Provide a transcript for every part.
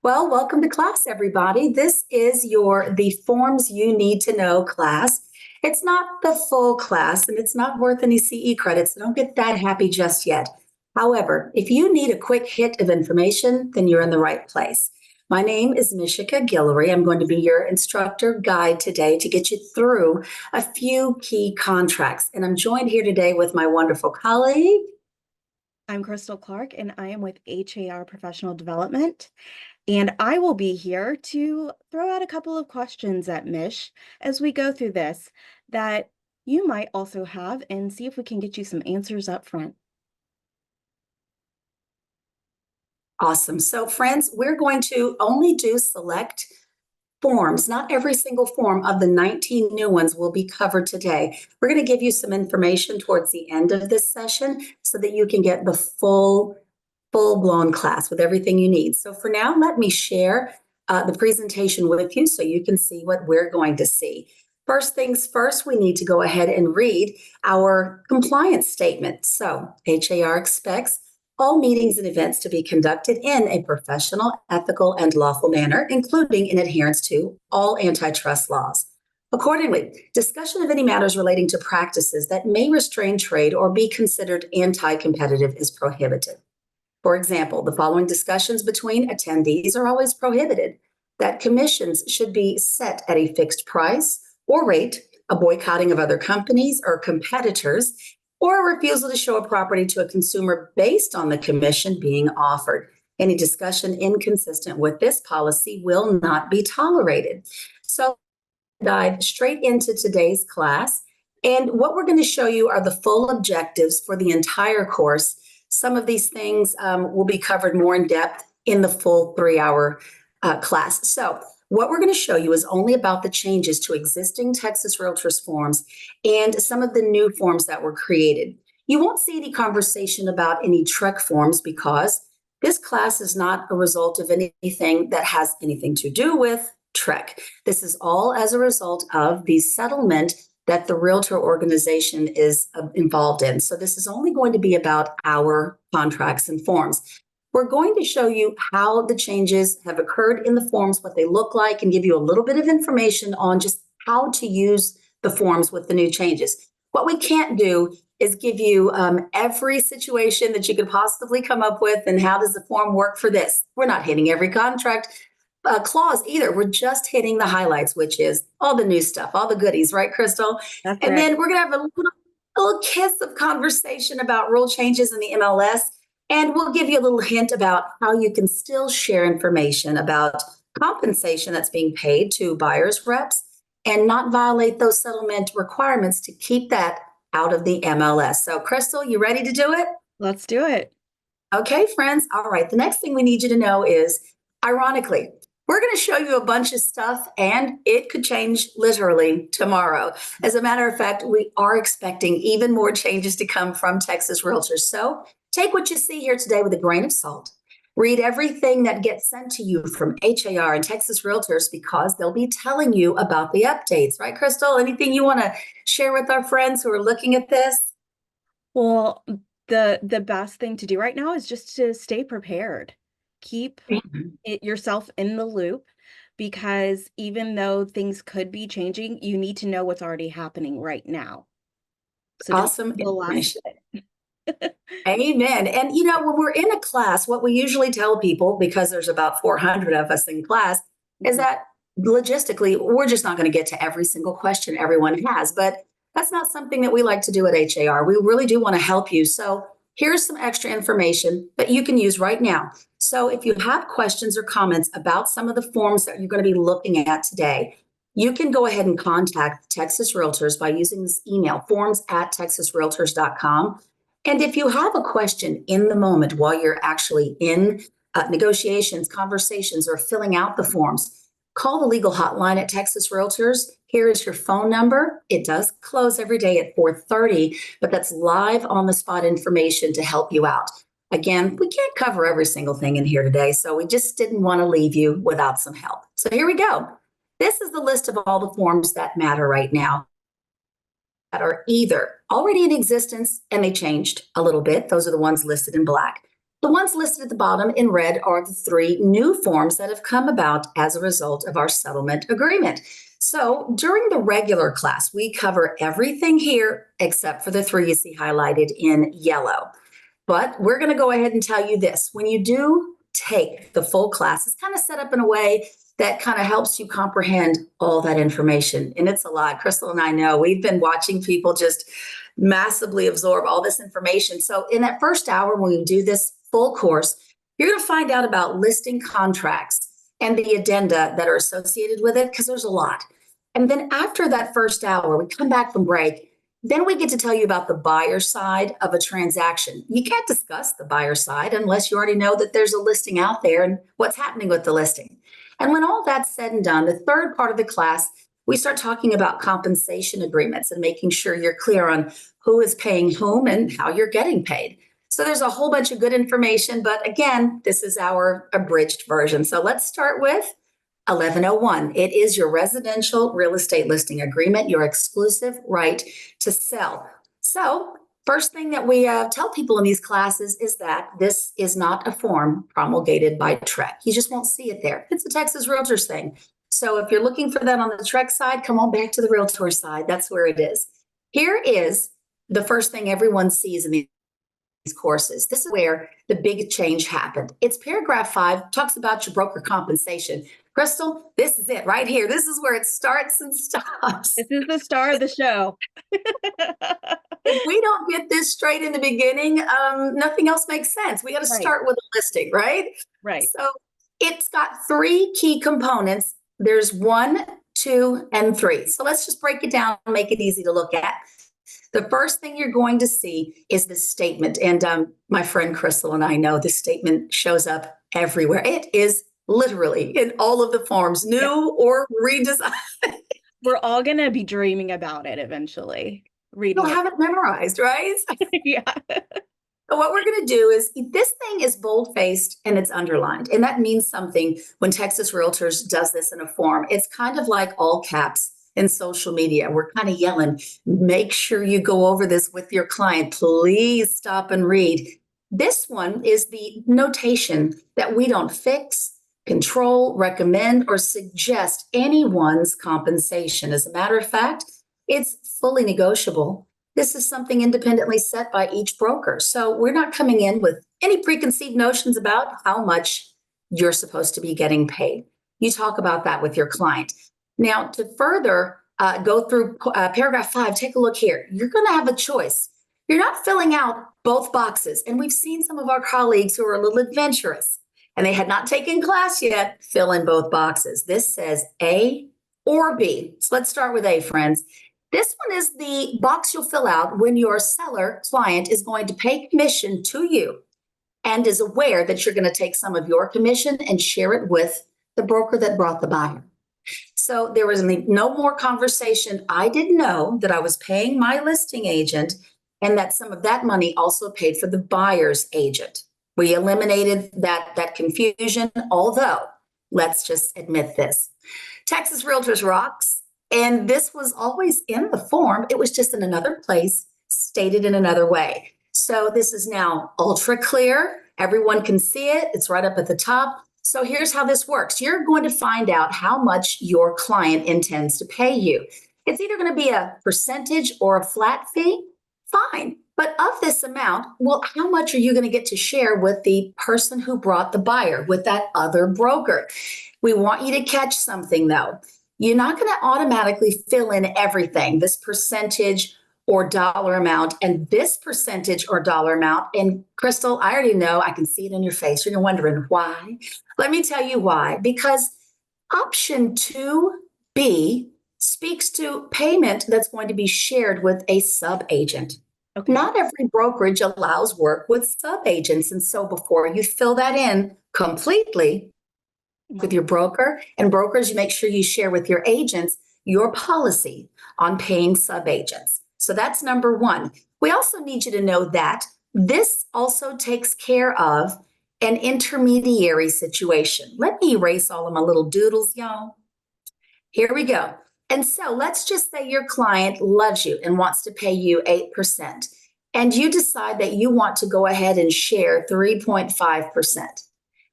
Well, welcome to class, everybody. This is the Forms You Need to Know class. It's not the full class and it's not worth any CE credits, so don't get that happy just yet. However, if you need a quick hit of information, then you're in the right place. My name is Mishika Guillory. I'm going to be your instructor guide today to get you through a few key contracts. And I'm joined here today with my wonderful colleague. I'm Crystal Clark, and I am with HAR Professional Development. And I will be here to throw out a couple of questions at Mish as we go through this that you might also have and see if we can get you some answers up front. Awesome. So friends, we're going to only do select forms. Not every single form of the 19 new ones will be covered today. We're going to give you some information towards the end of this session so that you can get the full-blown class with everything you need. So for now, let me share the presentation with you so you can see what we're going to see. First things first, we need to go ahead and read our compliance statement. So HAR expects all meetings and events to be conducted in a professional, ethical, and lawful manner, including in adherence to all antitrust laws. Accordingly, discussion of any matters relating to practices that may restrain trade or be considered anti-competitive is prohibited. For example, the following discussions between attendees are always prohibited: that commissions should be set at a fixed price or rate, a boycotting of other companies or competitors, or a refusal to show a property to a consumer based on the commission being offered. Any discussion inconsistent with this policy will not be tolerated. So, dive straight into today's class. And what we're going to show you are the full objectives for the entire course. Some of these things will be covered more in depth in the full 3-hour class. So what we're going to show you is only about the changes to existing Texas Realtors forms and some of the new forms that were created. You won't see any conversation about any TREC forms because this class is not a result of anything that has anything to do with TREC. This is all as a result of the settlement that the realtor organization is involved in. So this is only going to be about our contracts and forms. We're going to show you how the changes have occurred in the forms, what they look like, and give you a little bit of information on just how to use the forms with the new changes. What we can't do is give you every situation that you could possibly come up with and how does the form work for this. We're not hitting every contract clause either. We're just hitting the highlights, which is all the new stuff, all the goodies, right, Crystal? That's and right. then we're going to have a little kiss of conversation about rule changes in the MLS. And we'll give you a little hint about how you can still share information about compensation that's being paid to buyers' reps and not violate those settlement requirements to keep that out of the MLS. So, Crystal, you ready to do it? Let's do it. Okay, friends. All right. The next thing we need you to know is, ironically, we're going to show you a bunch of stuff and it could change literally tomorrow. As a matter of fact, we are expecting even more changes to come from Texas Realtors. So take what you see here today with a grain of salt. Read everything that gets sent to you from HAR and Texas Realtors because they'll be telling you about the updates. Right, Crystal? Anything you want to share with our friends who are looking at this? Well, the best thing to do right now is just to stay prepared. Keep yourself in the loop because even though things could be changing, you need to know what's already happening right now. So don't Awesome the last information. Amen. And you know, when we're in a class, what we usually tell people, because there's about 400 of us in class, is that logistically, we're just not going to get to every single question everyone has. But that's not something that we like to do at HAR. We really do want to help you. So here's some extra information that you can use right now. So if you have questions or comments about some of the forms that you're going to be looking at today, you can go ahead and contact Texas Realtors by using this email, forms@texasrealtors.com. And if you have a question in the moment while you're actually in negotiations, conversations, or filling out the forms, call the legal hotline at Texas Realtors. Here is your phone number. It does close every day at 4:30, but that's live on the spot information to help you out. Again, we can't cover every single thing in here today, so we just didn't want to leave you without some help. So here we go. This is the list of all the forms that matter right now, that are either already in existence and they changed a little bit. Those are the ones listed in black. The ones listed at the bottom in red are the 3 new forms that have come about as a result of our settlement agreement. So during the regular class, we cover everything here except for the 3 you see highlighted in yellow. But we're going to go ahead and tell you this. When you do take the full class, it's kind of set up in a way that kind of helps you comprehend all that information. And it's a lot. Crystal and I know we've been watching people just massively absorb all this information. So in that first hour, when we do this full course, you're going to find out about listing contracts and the addenda that are associated with it, because there's a lot. And then after that first hour, we come back from break. Then we get to tell you about the buyer side of a transaction. You can't discuss the buyer side unless you already know that there's a listing out there and what's happening with the listing. And when all that's said and done, the third part of the class, we start talking about compensation agreements and making sure you're clear on who is paying whom and how you're getting paid. So there's a whole bunch of good information, but again, this is our abridged version. So let's start with 1101. It is your residential real estate listing agreement, your exclusive right to sell. So first thing that we tell people in these classes is that this is not a form promulgated by TREC. You just won't see it there. It's a Texas Realtors thing. So if you're looking for that on the TREC side, come on back to the Realtor side. That's where it is. Here is the first thing everyone sees in these courses. This is where the big change happened. It's paragraph 5, talks about your broker compensation. Crystal, this is it right here. This is where it starts and stops. This is the star of the show. If we don't get this straight in the beginning, nothing else makes sense. We got to start with a listing, right? Right. So it's got 3 key components. There's 1, 2, and 3. So let's just break it down and make it easy to look at. The first thing you're going to see is this statement. And my friend Crystal and I know this statement shows up everywhere. It is literally in all of the forms, new or redesigned. We're all going to be dreaming about it eventually. You'll have it memorized, right? Yeah. So what we're going to do is, this thing is bold-faced and it's underlined. And that means something when Texas Realtors does this in a form. It's kind of like all caps in social media. We're kind of yelling, make sure you go over this with your client. Please stop and read. This one is the notation that we don't fix, control, recommend, or suggest anyone's compensation. As a matter of fact, it's fully negotiable. This is something independently set by each broker. So we're not coming in with any preconceived notions about how much you're supposed to be getting paid. You talk about that with your client. Now, to further go through paragraph 5, take a look here. You're going to have a choice. You're not filling out both boxes. And we've seen some of our colleagues who are a little adventurous and they had not taken class yet fill in both boxes. This says A or B. So let's start with A, friends. This one is the box you'll fill out when your seller client is going to pay commission to you and is aware that you're going to take some of your commission and share it with the broker that brought the buyer. So there was no more conversation. I didn't know that I was paying my listing agent and that some of that money also paid for the buyer's agent. We eliminated that confusion, although let's just admit this. Texas Realtors rocks. And this was always in the form. It was just in another place, stated in another way. So this is now ultra clear. Everyone can see it. It's right up at the top. So here's how this works. You're going to find out how much your client intends to pay you. It's either going to be a percentage or a flat fee. Fine. But of this amount, well, how much are you going to get to share with the person who brought the buyer, with that other broker? We want you to catch something, though. You're not going to automatically fill in everything, this percentage or dollar amount and this percentage or dollar amount. And Crystal, I already know, I can see it in your face. You're wondering why. Let me tell you why. Because option 2B speaks to payment that's going to be shared with a sub-agent. Okay. Not every brokerage allows work with sub-agents. And so before you fill that in completely, with your broker and brokers, you make sure you share with your agents your policy on paying sub-agents. So that's number 1. We also need you to know that this also takes care of an intermediary situation. Let me erase all of my little doodles, y'all. Here we go. And so let's just say your client loves you and wants to pay you 8%. and you decide that you want to go ahead and share 3.5%.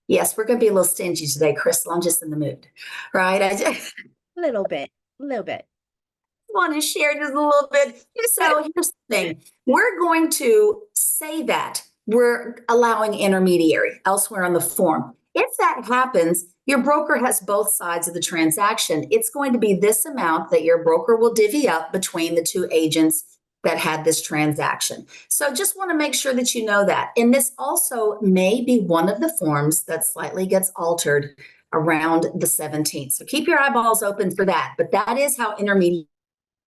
Yes, we're going to be a little stingy today, Crystal. I'm just in the mood, right? I just A little bit, a little bit. want to share just a little bit. So here's the thing. We're going to say that we're allowing intermediary elsewhere on the form. If that happens, your broker has both sides of the transaction. It's going to be this amount that your broker will divvy up between the two agents that had this transaction. So just want to make sure that you know that. And this also may be one of the forms that slightly gets altered around the 17th. So keep your eyeballs open for that. But that is how intermediate.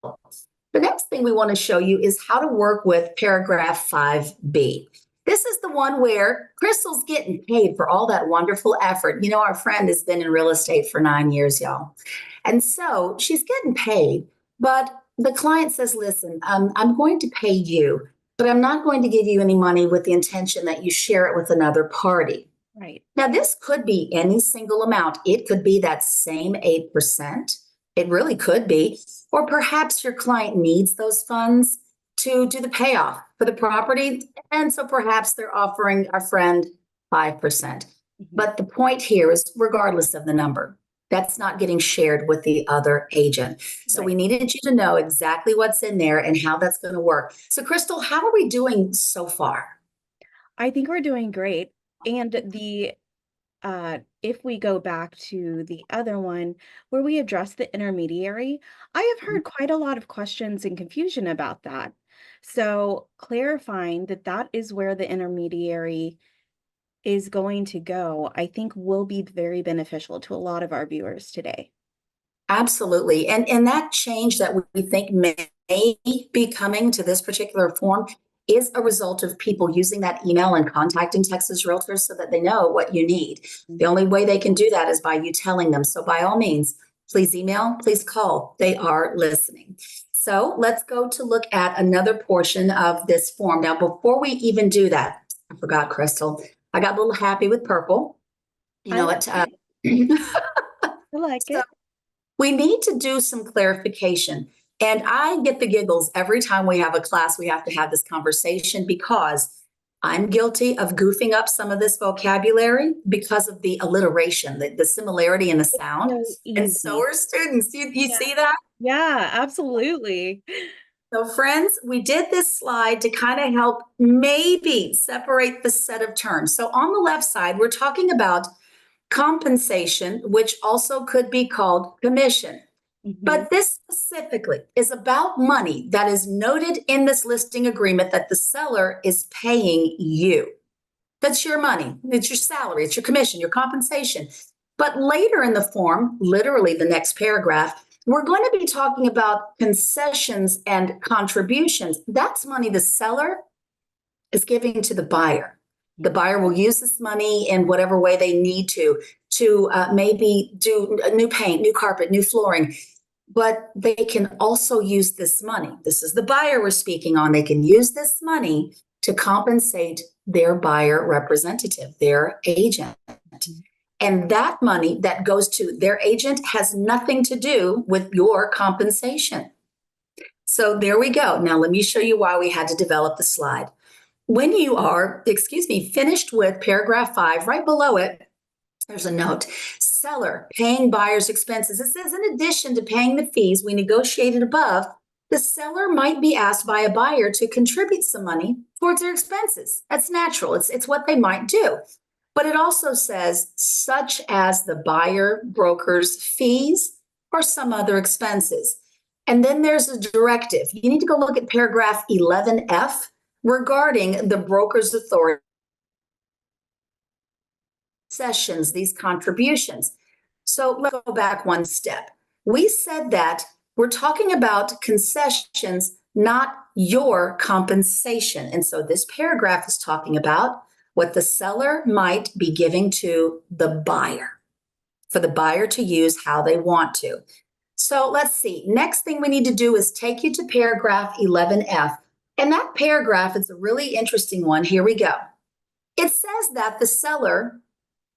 The next thing we want to show you is how to work with paragraph 5B. This is the one where Crystal's getting paid for all that wonderful effort. You know, our friend has been in real estate for 9 years, y'all. And so she's getting paid, but the client says, listen, I'm going to pay you, but I'm not going to give you any money with the intention that you share it with another party. Right. Now, this could be any single amount. It could be that same 8%. It really could be. Or perhaps your client needs those funds to do the payoff for the property. And so perhaps they're offering our friend 5%. But the point here is, regardless of the number, that's not getting shared with the other agent. So we needed you to know exactly what's in there and how that's going to work. So, Crystal, how are we doing so far? I think we're doing great. And the if we go back to the other one where we address the intermediary, I have heard quite a lot of questions and confusion about that. So clarifying that that is where the intermediary is going to go, I think will be very beneficial to a lot of our viewers today. Absolutely. And that change that we think may be coming to this particular form is a result of people using that email and contacting Texas Realtors so that they know what you need. The only way they can do that is by you telling them. So by all means, please email, please call. They are listening. So let's go to look at another portion of this form. Now, before we even do that, I forgot, Crystal, I got a little happy with purple. You know what? I like So it. we need to do some clarification. And I get the giggles every time we have a class, we have to have this conversation because I'm guilty of goofing up some of this vocabulary because of the alliteration, the similarity in the sound. So And so easy. are students. You Yeah. see that? Yeah, absolutely. So, friends, we did this slide to kind of help maybe separate the set of terms. So, on the left side, we're talking about compensation, which also could be called commission. But this specifically is about money that is noted in this listing agreement that the seller is paying you. That's your money. It's your salary. It's your commission, your compensation. But later in the form, literally the next paragraph, we're going to be talking about concessions and contributions. That's money the seller is giving to the buyer. The buyer will use this money in whatever way they need to maybe do new paint, new carpet, new flooring. But they can also use this money. This is the buyer we're speaking on. They can use this money to compensate their buyer representative, their agent. And that money that goes to their agent has nothing to do with your compensation. So there we go. Now, let me show you why we had to develop the slide. When you are, finished with paragraph 5, right below it, there's a note. Seller paying buyer's expenses. It says, in addition to paying the fees we negotiated above, the seller might be asked by a buyer to contribute some money towards their expenses. That's natural. It's what they might do. But it also says, such as the buyer broker's fees or some other expenses. And then there's a directive. You need to go look at paragraph 11F regarding the broker's authority. Sessions, these contributions. So let's go back one step. We said that we're talking about concessions, not your compensation. And so this paragraph is talking about what the seller might be giving to the buyer for the buyer to use how they want to. So let's see. Next thing we need to do is take you to paragraph 11F. And that paragraph is a really interesting one. Here we go. It says that the seller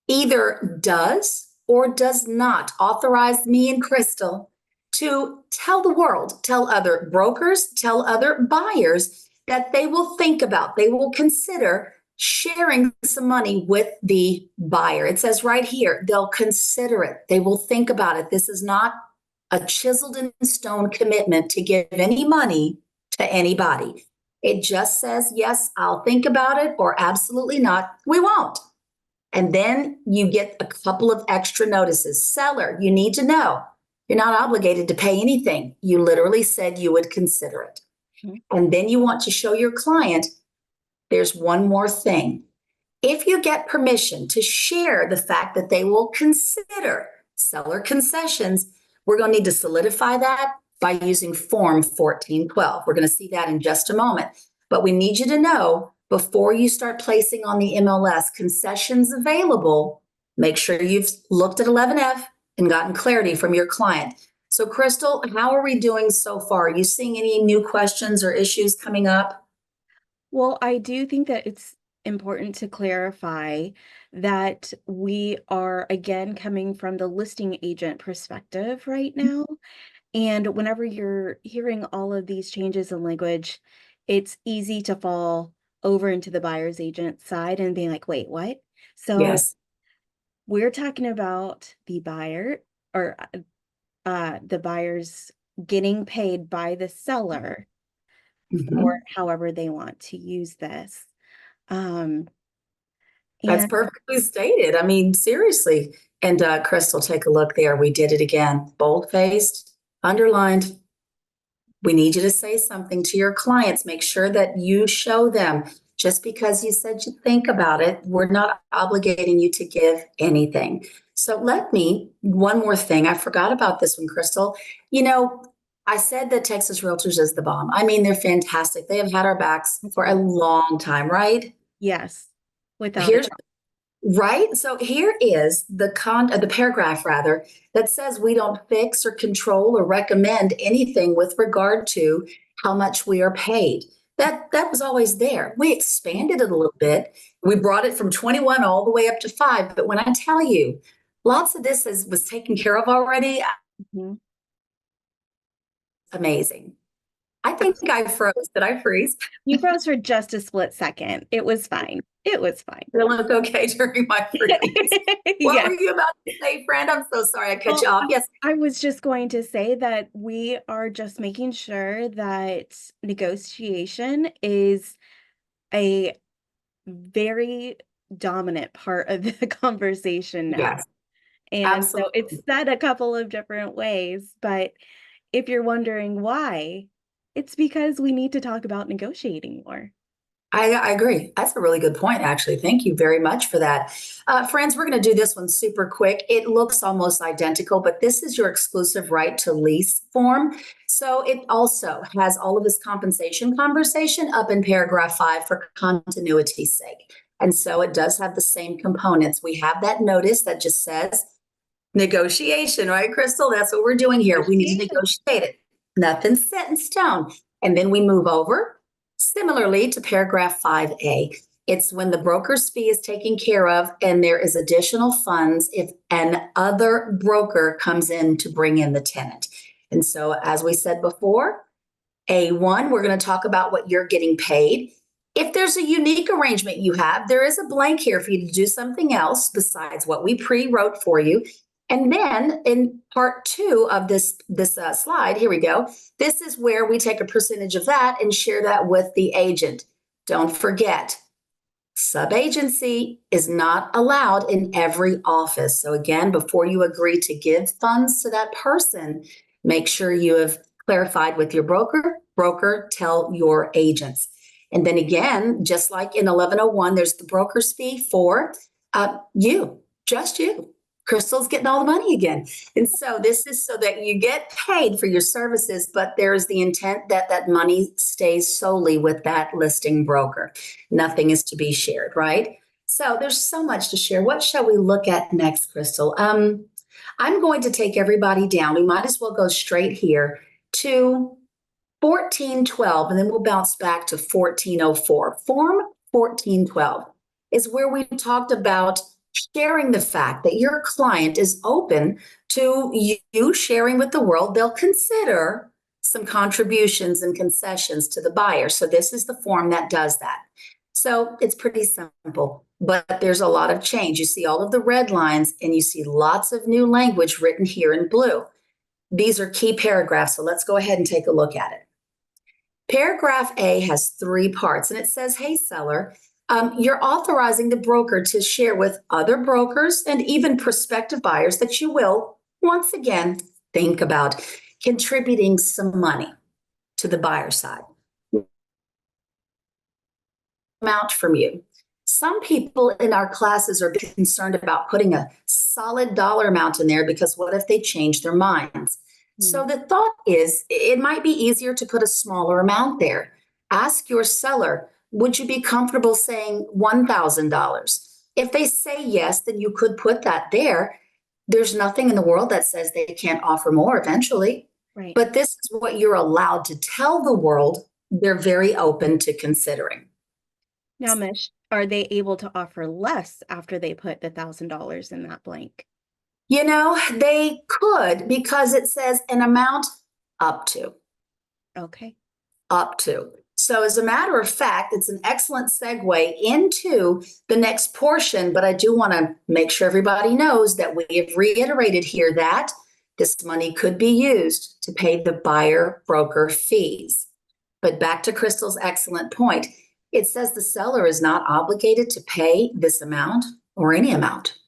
either does or does not authorize me and Crystal to tell the world, tell other brokers, tell other buyers that they will think about, they will consider sharing some money with the buyer. It says right here, they'll consider it. They will think about it. This is not a chiseled in stone commitment to give any money to anybody. It just says, yes, I'll think about it, or absolutely not, we won't. And then you get a couple of extra notices. Seller, you need to know you're not obligated to pay anything. You literally said you would consider it. And then you want to show your client there's one more thing. If you get permission to share the fact that they will consider seller concessions, we're going to need to solidify that by using Form 1412. We're going to see that in just a moment. But we need you to know before you start placing on the MLS concessions available, make sure you've looked at 11F and gotten clarity from your client. So, Crystal, how are we doing so far? Are you seeing any new questions or issues coming up? Well, I do think that it's important to clarify that we are again coming from the listing agent perspective right now. And whenever you're hearing all of these changes in language, it's easy to fall over into the buyer's agent side and being like, wait, what? So Yes. we're talking about the buyer or the buyer's getting paid by the seller for Mhm. however they want to use this. Um, That's and perfectly stated. I mean, seriously. And Crystal, take a look there. We did it again. Bold-faced, underlined. We need you to say something to your clients. Make sure that you show them. Just because you said you think about it, we're not obligating you to give anything. So one more thing. I forgot about this one, Crystal. You know, I said that Texas Realtors is the bomb. I mean, they're fantastic. They have had our backs for a long time, right? yes, without a Here's doubt. Right? So here is the paragraph rather that says we don't fix or control or recommend anything with regard to how much we are paid. That was always there. We expanded it a little bit. We brought it from 21 all the way up to 5, but when I tell you lots of was taken care of already, Mhm. amazing. I think I froze. Did I freeze? You froze for just a split second. It was fine. It was fine. Did I look okay during my freeze? What Yes. were you about to say, friend? I'm so sorry I cut Well, you off. Yes. I was just going to say that we are just making sure that negotiation is a very dominant part of the conversation now. Yes. And so it's Absolutely. said a couple of different ways, but if you're wondering why, it's because we need to talk about negotiating more. I agree. That's a really good point, actually. Thank you very much for that. Friends, we're going to do this one super quick. It looks almost identical, but this is your exclusive right to lease form. So it also has all of this compensation conversation up in paragraph 5 for continuity's sake. And so it does have the same components. We have that notice that just says negotiation, right, Crystal? That's what we're doing here. We need to Negotiation. negotiate it. Nothing's set in stone. And then we move over similarly to paragraph 5A. It's when the broker's fee is taken care of and there is additional funds if an other broker comes in to bring in the tenant. And so, as we said before, A1, we're going to talk about what you're getting paid. If there's a unique arrangement you have, there is a blank here for you to do something else besides what we pre-wrote for you. And then in part 2 of this slide, here we go. This is where we take a percentage of that and share that with the agent. Don't forget, subagency is not allowed in every office. So again, before you agree to give funds to that person, make sure you have clarified with your broker, tell your agents. And then again, just like in 1101, there's the broker's fee for just you. Crystal's getting all the money again. And so this is so that you get paid for your services, but there's the intent that that money stays solely with that listing broker. Nothing is to be shared, right? So there's so much to share. What shall we look at next, Crystal? I'm going to take everybody down. We might as well go straight here to 1412, and then we'll bounce back to 1404. Form 1412 is where we talked about sharing the fact that your client is open to you sharing with the world. They'll consider some contributions and concessions to the buyer. So this is the form that does that. So it's pretty simple, but there's a lot of change. You see all of the red lines and you see lots of new language written here in blue. These are key paragraphs, so let's go ahead and take a look at it. Paragraph A has 3 parts, and it says, hey, seller, you're authorizing the broker to share with other brokers and even prospective buyers that you will, once again, think about contributing some money to the buyer side. Amount from you. Some people in our classes are concerned about putting a solid dollar amount in there because what if they change their minds? So the thought is it might be easier to put a smaller amount there. Ask your seller, would you be comfortable saying $1,000? If they say yes, then you could put that there. There's nothing in the world that says they can't offer more eventually. Right. But this is what you're allowed to tell the world they're very open to considering. Now, Mish, are they able to offer less after they put the $1,000 in that blank? You know, they could because it says an amount up to. Okay. Up to. So as a matter of fact, it's an excellent segue into the next portion, but I do want to make sure everybody knows that we have reiterated here that this money could be used to pay the buyer broker fees. But back to Crystal's excellent point, it says the seller is not obligated to pay this amount or any amount.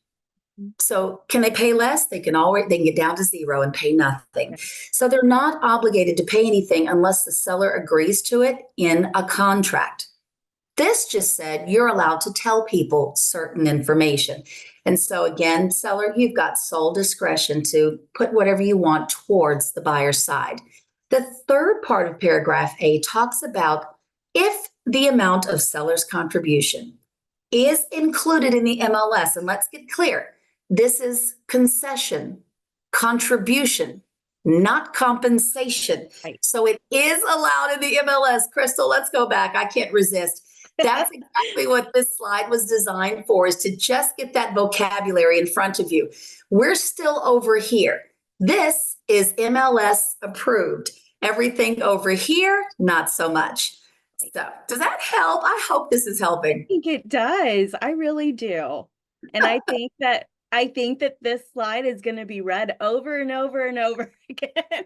So can they pay less? They can get down to 0 and pay nothing. So they're not obligated to pay anything unless the seller agrees to it in a contract. This just said you're allowed to tell people certain information. And so again, seller, you've got sole discretion to put whatever you want towards the buyer's side. The third part of paragraph A talks about if the amount of seller's contribution is included in the MLS, and let's get clear, this is concession, contribution, not compensation. Right. So it is allowed in the MLS. Crystal, let's go back. I can't resist. That's exactly what this slide was designed for, is to just get that vocabulary in front of you. We're still over here. This is MLS approved. Everything over here, not so much. So does that help? I hope this is helping. I think it does. I really do. And I think that this slide is going to be read over and over and over again.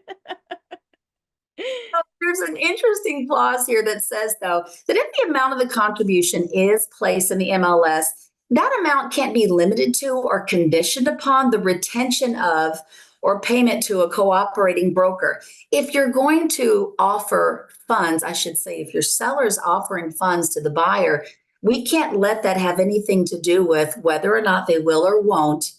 There's an interesting clause here that says, though, that if the amount of the contribution is placed in the MLS, that amount can't be limited to or conditioned upon the retention of or payment to a cooperating broker. If you're going to offer funds, I should say, if your seller is offering funds to the buyer, we can't let that have anything to do with whether or not they will or won't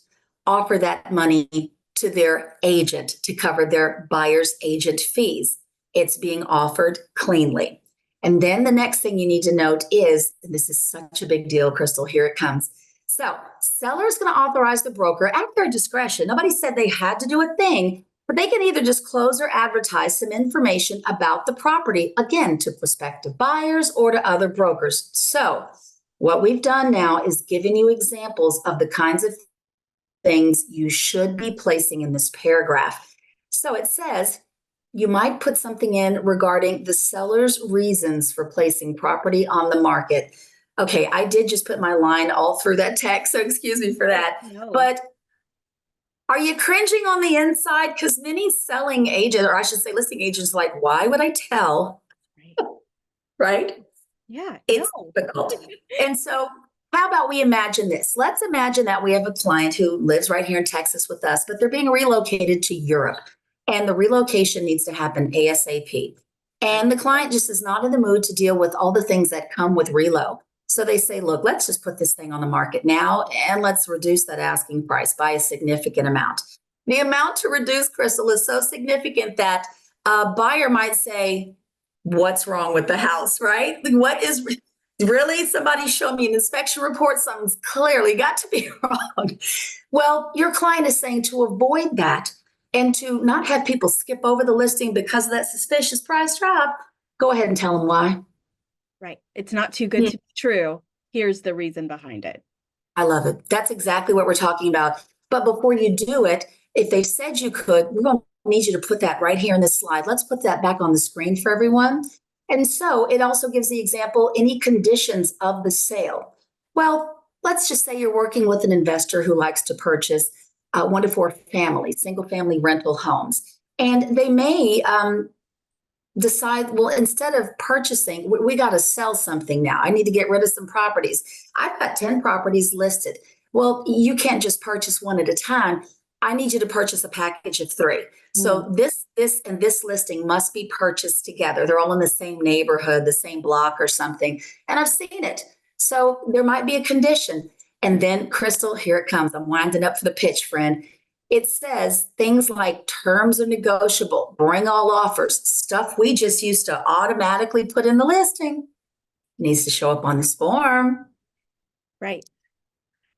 offer that money to their agent to cover their buyer's agent fees. It's being offered cleanly. And then the next thing you need to note is, and this is such a big deal, Crystal, here it comes. So seller is going to authorize the broker at their discretion. Nobody said they had to do a thing, but they can either disclose or advertise some information about the property, again, to prospective buyers or to other brokers. So what we've done now is given you examples of the kinds of things you should be placing in this paragraph. So it says, you might put something in regarding the seller's reasons for placing property on the market. Okay, I did just put my line all through that text, so excuse me for that. No. But are you cringing on the inside? Because many selling agents, or I should say listing agents, are like, why would I tell? Right? Yeah, It's difficult. And so how about we imagine this? Let's imagine that we have a client who lives right here in Texas with us, but they're being relocated to Europe. And the relocation needs to happen ASAP. And the client just is not in the mood to deal with all the things that come with relo. So they say, look, let's just put this thing on the market now and let's reduce that asking price by a significant amount. The amount to reduce, Crystal, is so significant that a buyer might say, what's wrong with the house, right? What is really, somebody show me an inspection report, something's clearly got to be wrong. Well, your client is saying to avoid that and to not have people skip over the listing because of that suspicious price drop, go ahead and tell them why. Right. It's not too good to be true. Here's the reason behind it. I love it. That's exactly what we're talking about. But before you do it, if they said you could, we're going need you to put that right here in this slide. Let's put that back on the screen for everyone. And so it also gives the example, any conditions of the sale. Well, let's just say you're working with an investor who likes to purchase 1 to 4 family, single family rental homes. And they may decide, well, instead of purchasing, we got to sell something now. I need to get rid of some properties. I've got 10 properties listed. Well, you can't just purchase one at a time. I need you to purchase a package of 3. So this, and this listing must be purchased together. They're all in the same neighborhood, the same block or something. And I've seen it. So there might be a condition. And then, Crystal, here it comes. I'm winding up for the pitch, friend. It says things like terms are negotiable, bring all offers, stuff we just used to automatically put in the listing needs to show up on this form. Right.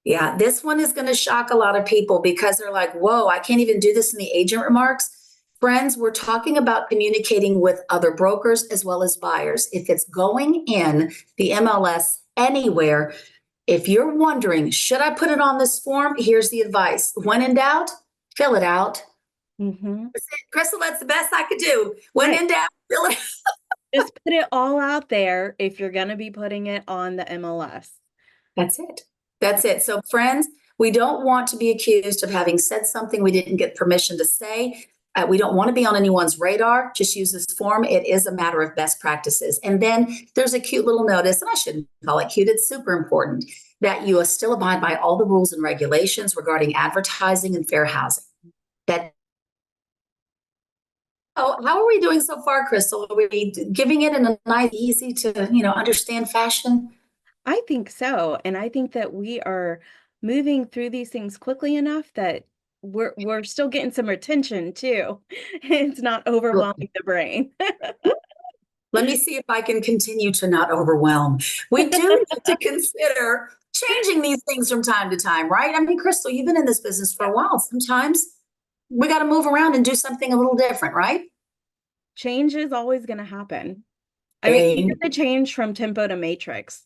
Yeah, this one is going to shock a lot of people because they're like, whoa, I can't even do this in the agent remarks. Friends, we're talking about communicating with other brokers as well as buyers. If it's going in the MLS anywhere, if you're wondering, should I put it on this form? Here's the advice. When in doubt, fill it out. Crystal, that's the best I could do. When in doubt, fill it out. Just put it all out there if you're going to be putting it on the MLS. That's it. That's it. So friends, we don't want to be accused of having said something we didn't get permission to say. We don't want to be on anyone's radar. Just use this form. It is a matter of best practices. And then there's a cute little notice, and I shouldn't call it cute. It's super important that you still abide by all the rules and regulations regarding advertising and fair housing. Oh, how are we doing so far, Crystal? Are we giving it in a nice, easy to, understand fashion? I think so. And I think that we are moving through these things quickly enough that we're still getting some retention too. It's not overwhelming the brain. Let me see if I can continue to not overwhelm. We do need to consider changing these things from time to time, right? I mean, Crystal, you've been in this business for a while. Sometimes we got to move around and do something a little different, right? Change is always going to happen. I mean, even the change from Tempo to Matrix,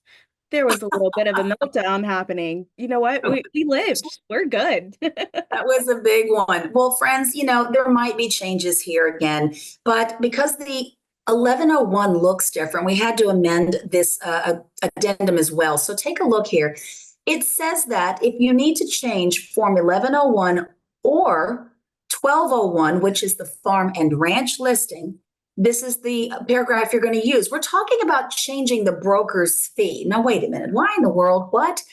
there was a little bit of a meltdown happening. You know what? We lived. We're good. That was a big one. Well, friends, there might be changes here again, but because the 1101 looks different, we had to amend this addendum as well. So take a look here. It says that if you need to change Form 1101 or 1201, which is the farm and ranch listing, this is the paragraph you're going to use. We're talking about changing the broker's fee. Now, wait a minute. Why in the world? What?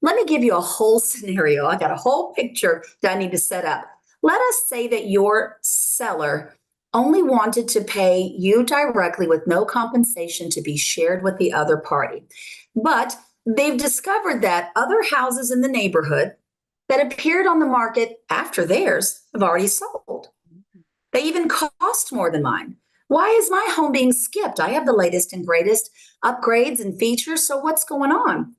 Let me give you a whole scenario. I got a whole picture that I need to set up. Let us say that your seller only wanted to pay you directly with no compensation to be shared with the other party. But they've discovered that other houses in the neighborhood that appeared on the market after theirs have already sold. They even cost more than mine. Why is my home being skipped? I have the latest and greatest upgrades and features. So what's going on?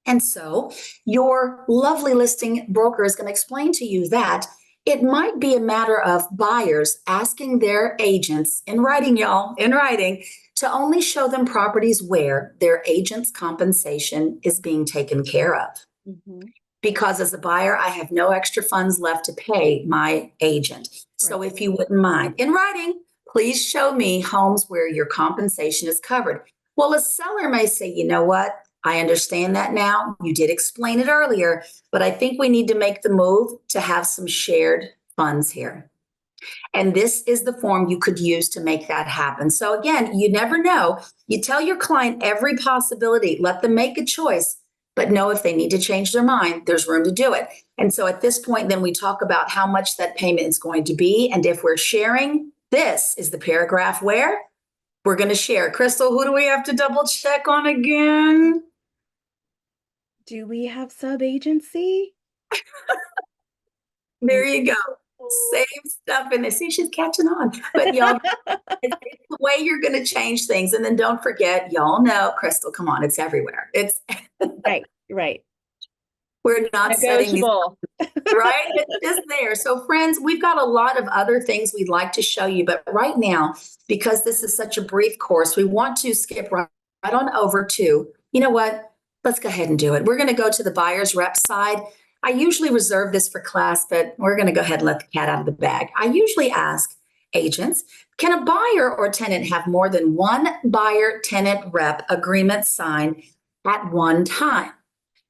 And so your lovely listing broker is going to explain to you that it might be a matter of buyers asking their agents in writing, y'all, in writing, to only show them properties where their agent's compensation is being taken care of. Because as a buyer, I have no extra funds left to pay my agent. So if you wouldn't mind, in writing, please show me homes where your compensation is covered. Well, a seller may say, you know what? I understand that now. You did explain it earlier, but I think we need to make the move to have some shared funds here. And this is the form you could use to make that happen. So again, you never know. You tell your client every possibility, let them make a choice, but know if they need to change their mind, there's room to do it. And so at this point, then we talk about how much that payment is going to be. And if we're sharing, this is the paragraph where we're going to share. Crystal, who do we have to double check on again? Do we have sub-agency? There you go. Save stuff in there. See, she's catching on. But y'all, it's the way you're going to change things. And then don't forget, y'all know, Crystal, come on, it's everywhere. It's right. We're not setting these, right? It's It's just there. So friends, we've got a lot of other things we'd like to show you. But right now, because this is such a brief course, we want to skip right on over to, you know what? Let's go ahead and do it. We're going to go to the buyer's rep side. I usually reserve this for class, but we're going to go ahead and let the cat out of the bag. I usually ask agents, can a buyer or tenant have more than one buyer tenant rep agreement signed at one time?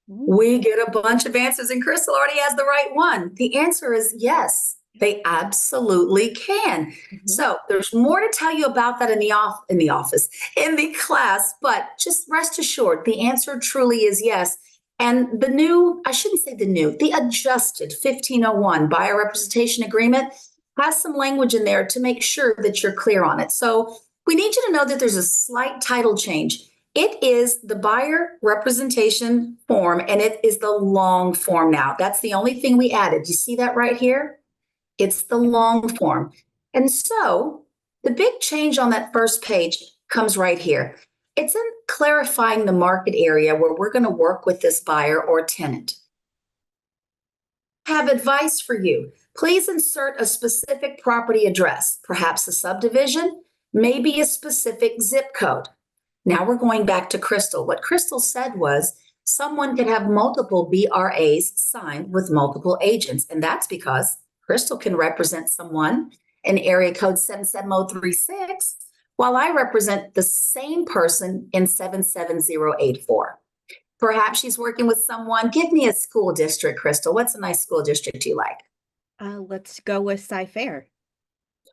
We get a bunch of answers, and Crystal already has the right one. The answer is yes, they absolutely can. So there's more to tell you about that in the office, in the class, but just rest assured, the answer truly is yes. And the new, I shouldn't say the new, the adjusted 1501 buyer representation agreement has some language in there to make sure that you're clear on it. So we need you to know that there's a slight title change. It is the buyer representation form, and it is the long form now. That's the only thing we added. You see that right here? It's the long form. And so the big change on that first page comes right here. It's in clarifying the market area where we're going to work with this buyer or tenant. I have advice for you. Please insert a specific property address, perhaps a subdivision, maybe a specific zip code. Now we're going back to Crystal. What Crystal said was someone could have multiple BRAs signed with multiple agents. And that's because Crystal can represent someone in area code 77036, while I represent the same person in 77084. Perhaps she's working with someone. Give me a school district, Crystal. What's a nice school district you like? Let's go with Sci-Fair.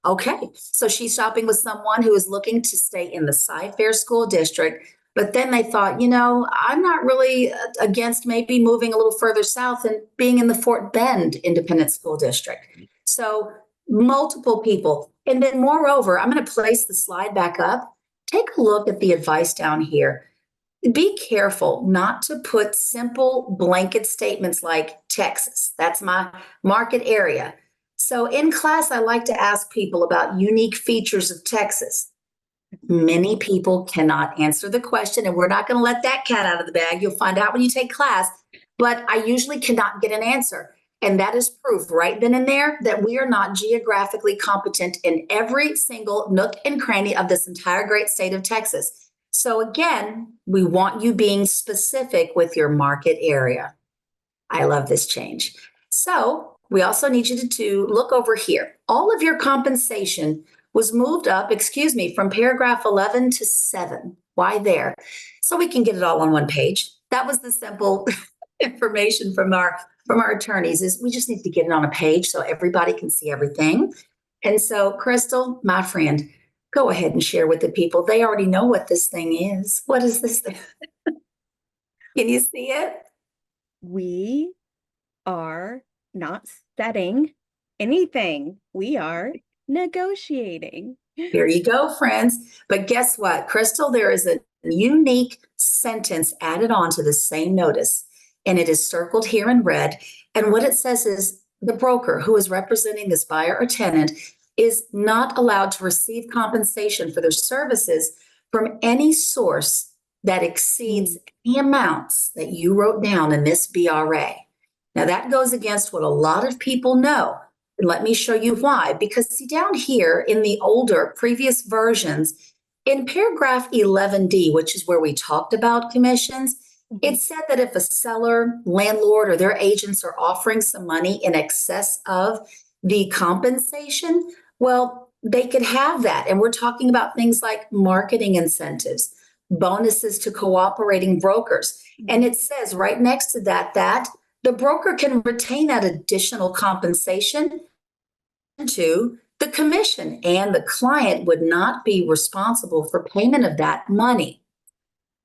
Okay, so she's shopping with someone who is looking to stay in the Sci-Fair school district, but then they thought, I'm not really against maybe moving a little further south and being in the Fort Bend Independent School District. So multiple people. And then moreover, I'm going to place the slide back up. Take a look at the advice down here. Be careful not to put simple blanket statements like Texas. That's my market area. So in class, I like to ask people about unique features of Texas. Many people cannot answer the question, and we're not going to let that cat out of the bag. You'll find out when you take class, but I usually cannot get an answer. And that is proof right then and there that we are not geographically competent in every single nook and cranny of this entire great state of Texas. So again, we want you being specific with your market area. I love this change. So we also need you to look over here. All of your compensation was moved up, from paragraph 11 to 7. Why there? So we can get it all on one page. That was the simple information from our attorneys, is we just need to get it on a page so everybody can see everything. And so, Crystal, my friend, go ahead and share with the people. They already know what this thing is. What is this thing? Can you see it? We are not setting anything. We are negotiating. Here you go, friends. But guess what, Crystal? There is a unique sentence added on to the same notice, and it is circled here in red. And what it says is the broker who is representing this buyer or tenant is not allowed to receive compensation for their services from any source that exceeds the amounts that you wrote down in this BRA. Now, that goes against what a lot of people know. And let me show you why. Because see, down here in the older previous versions, in paragraph 11D, which is where we talked about commissions, it said that if a seller, landlord, or their agents are offering some money in excess of the compensation, well, they could have that. And we're talking about things like marketing incentives, bonuses to cooperating brokers. And it says right next to that the broker can retain that additional compensation to the commission, and the client would not be responsible for payment of that money.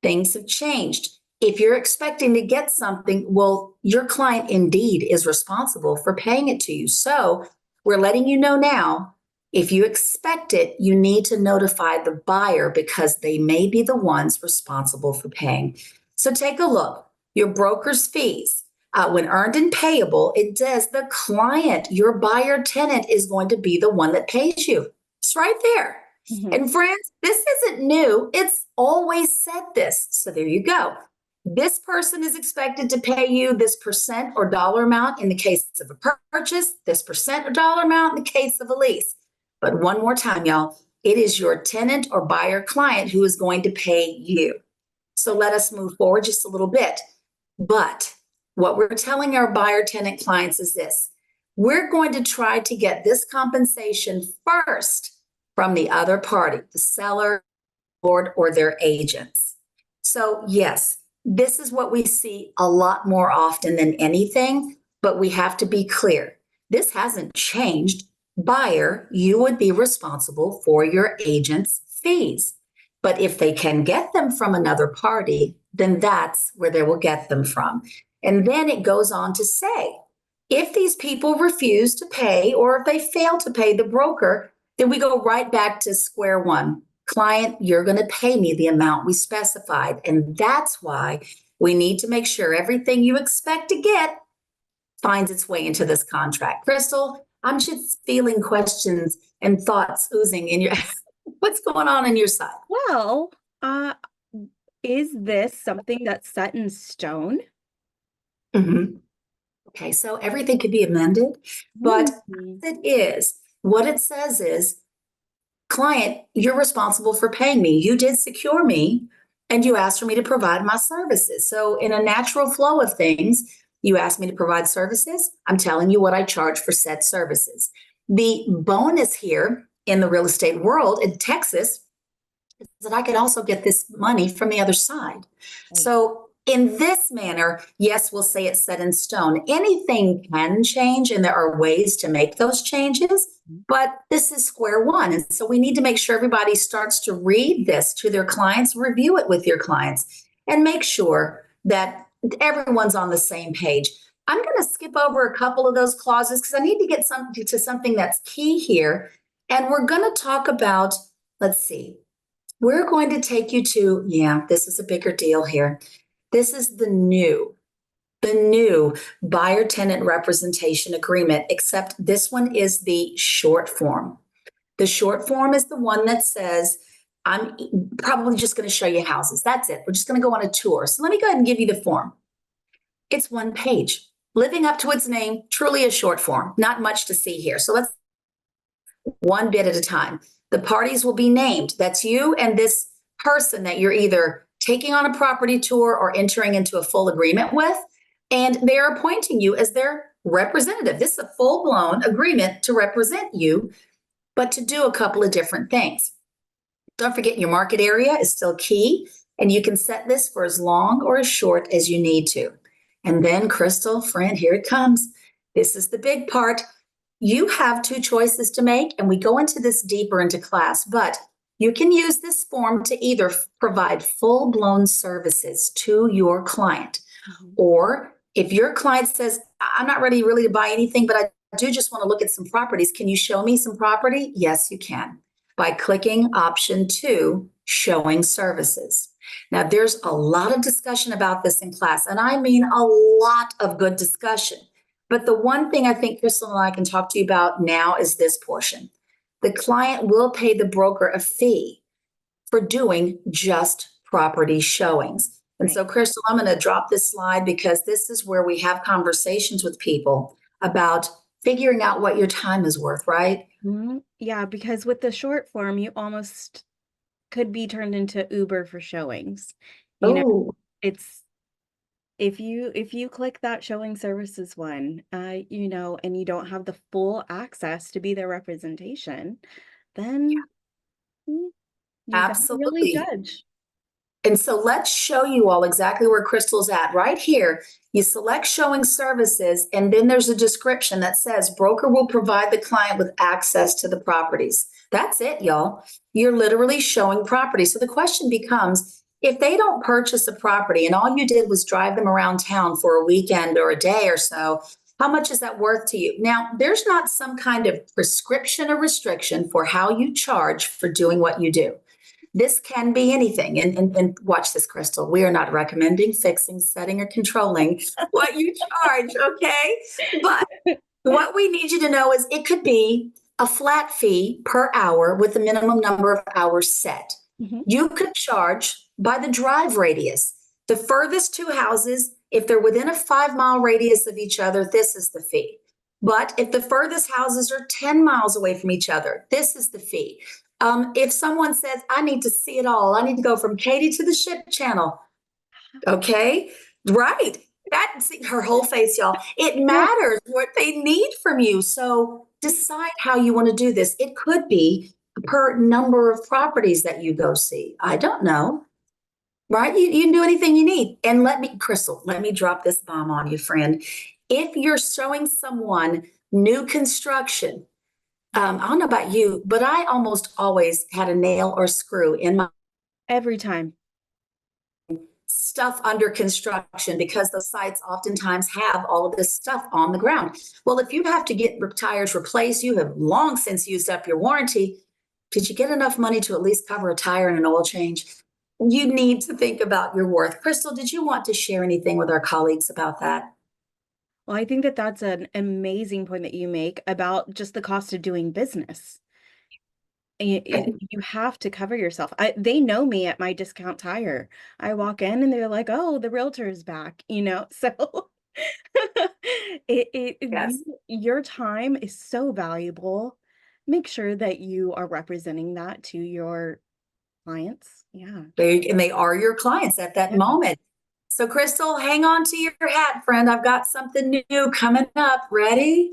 Things have changed. If you're expecting to get something, well, your client indeed is responsible for paying it to you. So we're letting you know now, if you expect it, you need to notify the buyer because they may be the ones responsible for paying. So take a look. Your broker's fees. When earned and payable, it says the client, your buyer tenant, is going to be the one that pays you. It's right there. And friends, this isn't new. It's always said this. So there you go. This person is expected to pay you this percent or dollar amount in the case of a purchase, this percent or dollar amount in the case of a lease. But one more time, y'all, it is your tenant or buyer client who is going to pay you. So let us move forward just a little bit. But What we're telling our buyer tenant clients is this: we're going to try to get this compensation first from the other party, the seller, or their agents. So yes, this is what we see a lot more often than anything, but we have to be clear. This hasn't changed. Buyer, you would be responsible for your agent's fees. But if they can get them from another party, then that's where they will get them from. And then it goes on to say, if these people refuse to pay or if they fail to pay the broker, then we go right back to square one. Client, you're going to pay me the amount we specified. And that's why we need to make sure everything you expect to get finds its way into this contract. Crystal, I'm just feeling questions and thoughts oozing in your what's going on in your side? Well, uh, is this something that's set in stone? Mm-hmm. Okay, so everything could be amended, but Mhm. it is what it says is, client, you're responsible for paying me. You did secure me and you asked for me to provide my services. So, in a natural flow of things, you asked me to provide services. I'm telling you what I charge for said services. The bonus here in the real estate world in Texas is that I could also get this money from the other side. Right. So, in this manner, yes, we'll say it's set in stone. Anything can change, and there are ways to make those changes, Mhm. but this is square one. And so, we need to make sure everybody starts to read this to their clients, review it with your clients, and make sure that everyone's on the same page. I'm going to skip over a couple of those clauses because I need to get to something that's key here. And we're going to talk about, let's see, we're going to take you to, yeah, this is a bigger deal here. This is the new buyer tenant representation agreement, except this one is the short form. The short form is the one that says, I'm probably just going to show you houses. That's it. We're just going to go on a tour. So let me go ahead and give you the form. It's one page, living up to its name, truly a short form, not much to see here. So let's one bit at a time. The parties will be named. That's you and this person that you're either taking on a property tour or entering into a full agreement with. And they're appointing you as their representative. This is a full blown agreement to represent you, but to do a couple of different things. Don't forget your market area is still key, and you can set this for as long or as short as you need to. And then, Crystal, friend, here it comes. This is the big part. You have two choices to make, and we go into this deeper into class, but you can use this form to either provide full blown services to your client, Mhm. or if your client says, I'm not ready really to buy anything, but I do just want to look at some properties. Can you show me some property? Yes, you can by clicking option 2, showing services. Now, there's a lot of discussion about this in class, and I mean a lot of good discussion. But the one thing I think Crystal and I can talk to you about now is this portion. The client will pay the broker a fee for doing just property showings. And Right. so, Crystal, I'm going to drop this slide because this is where we have conversations with people about figuring out what your time is worth, right? Mhm. Yeah, because with the short form, you almost could be turned into Uber for showings. You know, Oh, it's if you click that showing services one, and you don't have the full access to be their representation, then mm, you gotta really absolutely. judge. And so let's show you all exactly where Crystal's at. Right here, you select showing services, and then there's a description that says broker will provide the client with access to the properties. That's it, y'all. You're literally showing properties. So the question becomes, if they don't purchase a property and all you did was drive them around town for a weekend or a day or so, how much is that worth to you? Now, there's not some kind of prescription or restriction for how you charge for doing what you do. This can be anything. And watch this, Crystal. We are not recommending fixing, setting, or controlling what you charge, okay? But what we need you to know is it could be a flat fee per hour with a minimum number of hours set. Mhm. You could charge by the drive radius. The furthest two houses, if they're within a 5 mile radius of each other, this is the fee. But if the furthest houses are 10 miles away from each other, this is the fee. If someone says, I need to see it all, I need to go from Katy to the ship channel, okay, right. That's her whole face, y'all. It matters what they need from you. So decide how you want to do this. It could be per number of properties that you go see. I don't know. Right? You can do anything you need. And Crystal, let me drop this bomb on you, friend. If you're showing someone new construction, I don't know about you, but I almost always had a nail or screw in my Every time. stuff under construction because those sites oftentimes have all of this stuff on the ground. Well, if you have to get tires replaced, you have long since used up your warranty. Did you get enough money to at least cover a tire and an oil change? You need to think about your worth. Crystal, did you want to share anything with our colleagues about that? Well, I think that that's an amazing point that you make about just the cost of doing business. You have to cover yourself. They know me at my discount tire. I walk in and they're like, "Oh, the realtor is back," you know? So Yes. your time is so valuable. Make sure that you are representing that to your clients. Yeah. And they are your clients at that Yeah. moment. So, Crystal, hang on to your hat, friend. I've got something new coming up. Ready?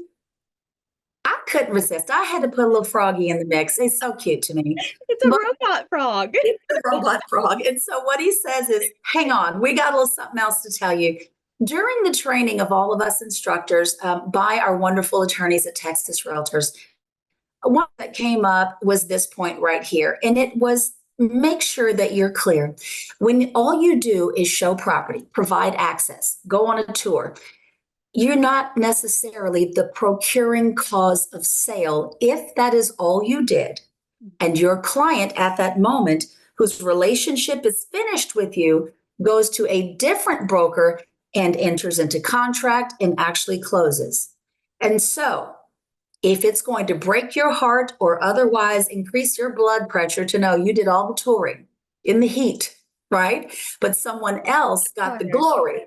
I couldn't resist. I had to put a little froggy in the mix. He's so cute to me. It's a But robot frog. it's a robot frog. And so what he says is, hang on, we got a little something else to tell you. During the training of all of us instructors by our wonderful attorneys at Texas Realtors, one that came up was this point right here. And it was make sure that you're clear. When all you do is show property, provide access, go on a tour, you're not necessarily the procuring cause of sale if that is all you did. And your client at that moment, whose relationship is finished with you, goes to a different broker and enters into contract and actually closes. And so, if it's going to break your heart or otherwise increase your blood pressure to know you did all the touring in the heat, right? But someone else got the Tired. glory,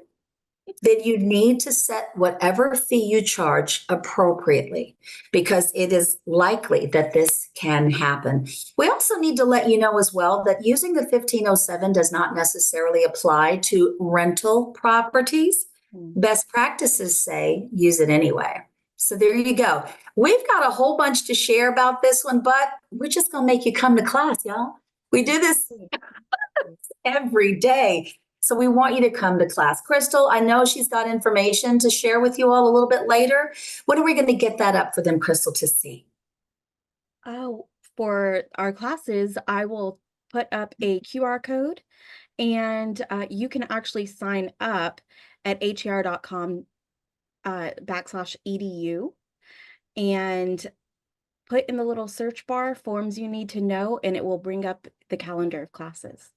then you need to set whatever fee you charge appropriately because it is likely that this can happen. We also need to let you know as well that using the 1507 does not necessarily apply to rental properties. Best practices say use it anyway. So there you go. We've got a whole bunch to share about this one, but we're just going to make you come to class, y'all. We do this every day. So we want you to come to class. Crystal, I know she's got information to share with you all a little bit later. When are we going to get that up for them, Crystal, to see? Oh, for our classes, I will put up a QR code and you can actually sign up at her.com /edu and put in the little search bar forms you need to know, and it will bring up the calendar of classes.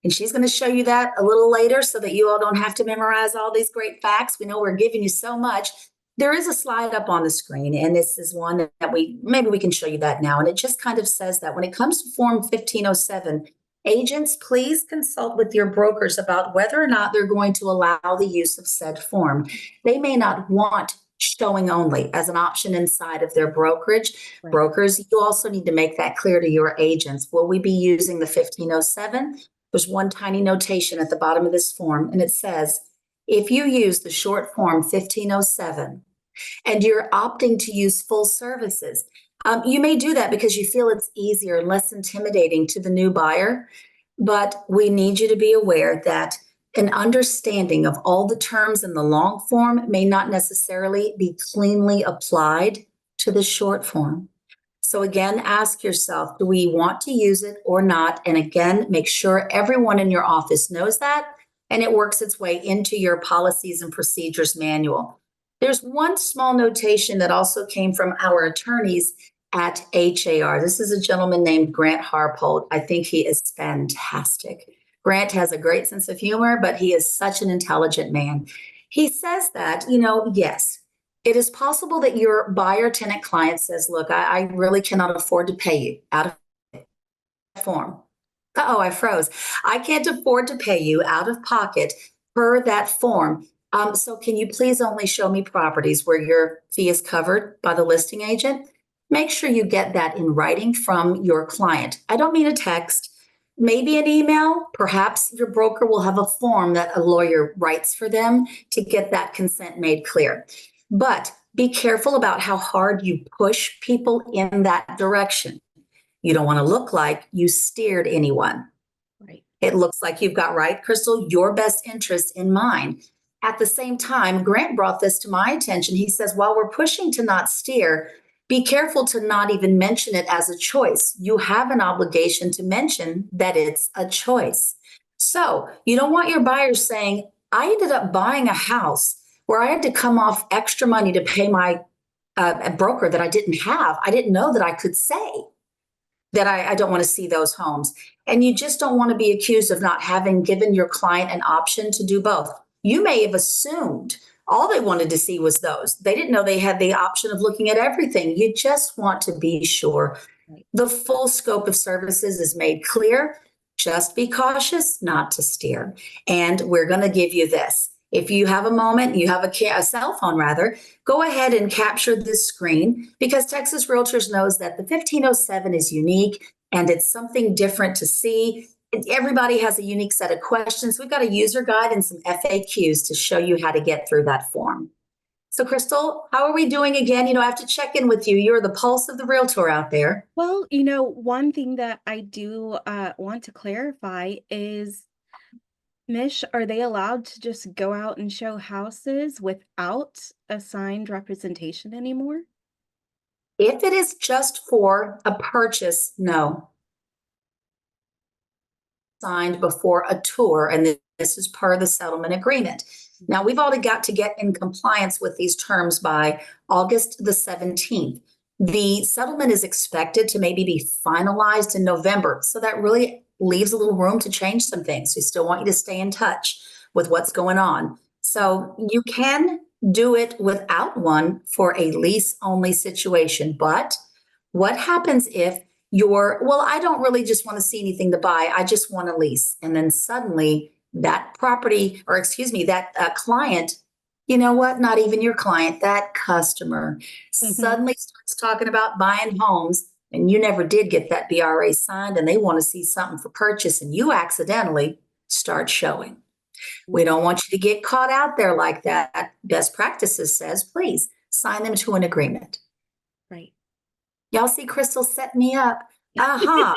And she's going to show you that a little later so that you all don't have to memorize all these great facts. We know we're giving you so much. There is a slide up on the screen, and this is one that maybe we can show you that now. And it just kind of says that when it comes to Form 1507, agents, please consult with your brokers about whether or not they're going to allow the use of said form. They may not want showing only as an option inside of their brokerage. Right. Brokers, you also need to make that clear to your agents. Will we be using the 1507? There's one tiny notation at the bottom of this form, and it says, if you use the short form 1507 and you're opting to use full services, you may do that because you feel it's easier and less intimidating to the new buyer. But we need you to be aware that an understanding of all the terms in the long form may not necessarily be cleanly applied to the short form. So again, ask yourself, do we want to use it or not? And again, make sure everyone in your office knows that and it works its way into your policies and procedures manual. There's one small notation that also came from our attorneys at HAR. This is a gentleman named Grant Harpold. I think he is fantastic. Grant has a great sense of humor, but he is such an intelligent man. He says that, yes, it is possible that your buyer tenant client says, look, I really cannot afford to pay you out of form. Oh, I froze. I can't afford to pay you out of pocket per that form. So can you please only show me properties where your fee is covered by the listing agent? Make sure you get that in writing from your client. I don't mean a text. maybe an email. Perhaps your broker will have a form that a lawyer writes for them to get that consent made clear. But be careful about how hard you push people in that direction. You don't want to look like you steered anyone. Right. It looks like you've got, right, Crystal, your best interest in mind. At the same time, Grant brought this to my attention. He says, while we're pushing to not steer, be careful to not even mention it as a choice. You have an obligation to mention that it's a choice. So you don't want your buyers saying, I ended up buying a house where I had to come off extra money to pay my broker that I didn't have. I didn't know that I could say that I don't want to see those homes. And you just don't want to be accused of not having given your client an option to do both. You may have assumed all they wanted to see was those. They didn't know they had the option of looking at everything. You just want to be sure the full scope of services is made clear. Just be cautious not to steer. And we're going to give you this. If you have a moment, you have a cell phone rather, go ahead and capture this screen, because Texas Realtors knows that the 1507 is unique and it's something different to see. Everybody has a unique set of questions. We've got a user guide and some FAQs to show you how to get through that form. So Crystal, how are we doing again? I have to check in with you. You're the pulse of the realtor out there. Well, one thing that I do want to clarify is, Mish, are they allowed to just go out and show houses without a signed representation anymore? If it is just for a purchase, no. Signed before a tour, and this is per the settlement agreement. Now, we've already got to get in compliance with these terms by August the 17th. The settlement is expected to maybe be finalized in November, so that really leaves a little room to change some things. We still want you to stay in touch with what's going on. So you can do it without one for a lease-only situation, but what happens if I don't really just want to see anything to buy. I just want to lease. And then suddenly that property, or excuse me, that client, you know what? Not even your client, that customer suddenly starts talking about buying homes, and you never did get that BRA signed, and they want to see something for purchase, and you accidentally start showing. We don't want you to get caught out there like that. Best practices says, please sign them to an agreement. Right. Y'all see Crystal set me up. Uh-huh.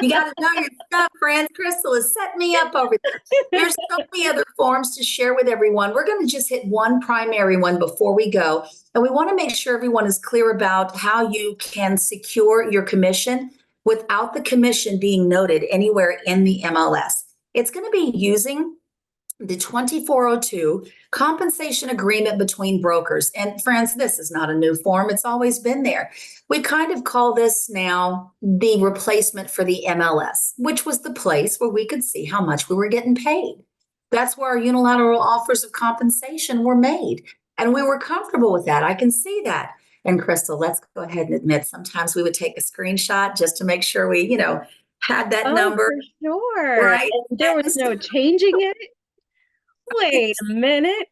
You got to know your stuff, friends. Crystal has set me up over there. There's so many other forms to share with everyone. We're going to just hit one primary one before we go. And we want to make sure everyone is clear about how you can secure your commission without the commission being noted anywhere in the MLS. It's going to be using the 2402 compensation agreement between brokers. And friends, this is not a new form. It's always been there. We kind of call this now the replacement for the MLS, which was the place where we could see how much we were getting paid. That's where our unilateral offers of compensation were made. And we were comfortable with that. I can see that. And Crystal, let's go ahead and admit sometimes we would take a screenshot just to make sure we, had that number. For sure. Right. There was no changing it. Wait a minute.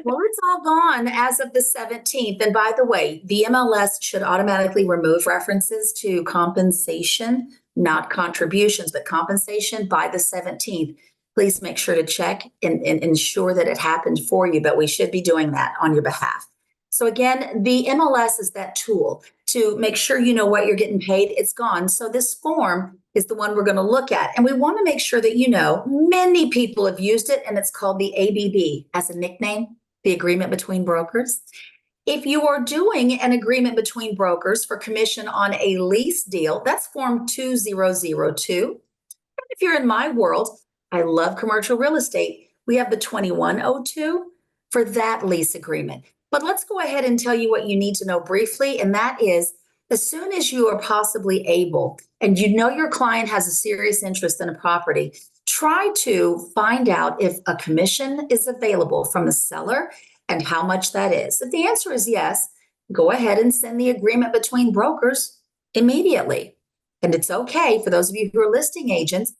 Well, it's all gone as of the 17th. And by the way, the MLS should automatically remove references to compensation, not contributions, but compensation by the 17th. Please make sure to check and ensure that it happened for you, but we should be doing that on your behalf. So again, the MLS is that tool to make sure you know what you're getting paid. It's gone. So this form is the one we're going to look at. And we want to make sure that many people have used it, and it's called the ABB as a nickname, the agreement between brokers. If you are doing an agreement between brokers for commission on a lease deal, that's form 2002. And if you're in my world, I love commercial real estate. We have the 2102 for that lease agreement. But let's go ahead and tell you what you need to know briefly, and that is, as soon as you are possibly able, and your client has a serious interest in a property, try to find out if a commission is available from the seller and how much that is. If the answer is yes, go ahead and send the agreement between brokers immediately. And it's okay for those of you who are listing agents,